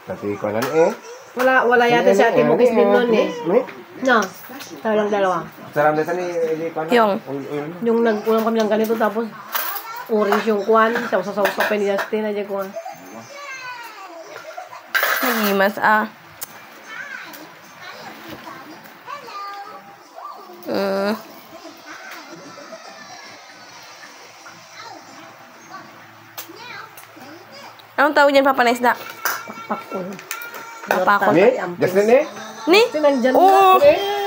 Tapi ko na eh. Wala yata si Ate Bukis din nun eh. No, tayo lang dalawa. Sarang dito ni Yung nag-ulam kami ng ganito tapos orange yung kwan. Sausa-sausa pa ni Justin. Aja kwan. Nagimas Anong tawag dyan, Papa na isda? Pakpakon. Pakpakon. Justin ni? Ni? Justin nandyan Oo. na.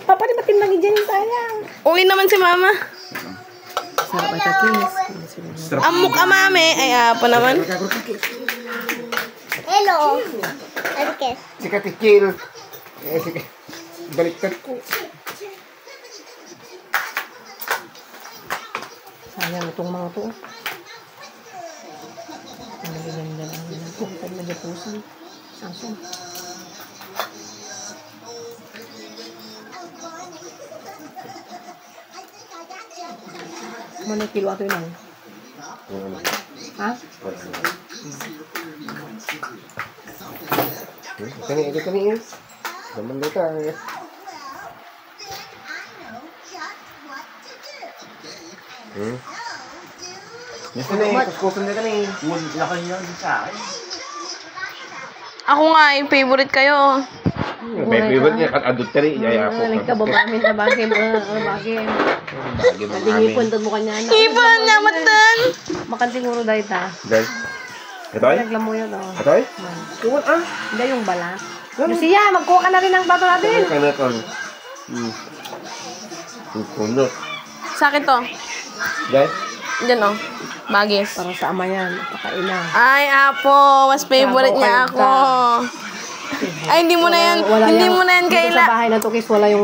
Papa, di ba tinlagi dyan yung sayang? Uwi naman si Mama. Sarap at kiss. Amok amame. Ay, apa naman? Hello. Okay. Sika tikil. Sika. Baliktad ko. Sayang itong mga to. Ang ganda lang nila. Kung nagapusan. Aso. Mana kilo ato yun? Ha? Ito ni. Naman dito. Justin ni, kuskusan dito ni. Wala kayo yun sa akin. Ako nga, yung favorite kayo. May favorite niya at adultery. Yaya ako. Nagkababamin na bagay mo. Bagay. Hindi punta mo kanya. Ibon nga matan. Makan siguro dahil ta. Dahil? Ito ay? Naglam mo yun Ito ay? Kuwan Hindi yung bala. Yung siya, magkuha ka na rin ng bato natin. Ano ka na ito? Punot. Sa akin to. Dahil? Diyan Bagis. Para sa ama yan. Pakaina. Ay, Apo. Mas favorite niya ako. Ay, hindi mo na yan. Hindi mo na yan Dito sa kaila. bahay na tukis, wala yung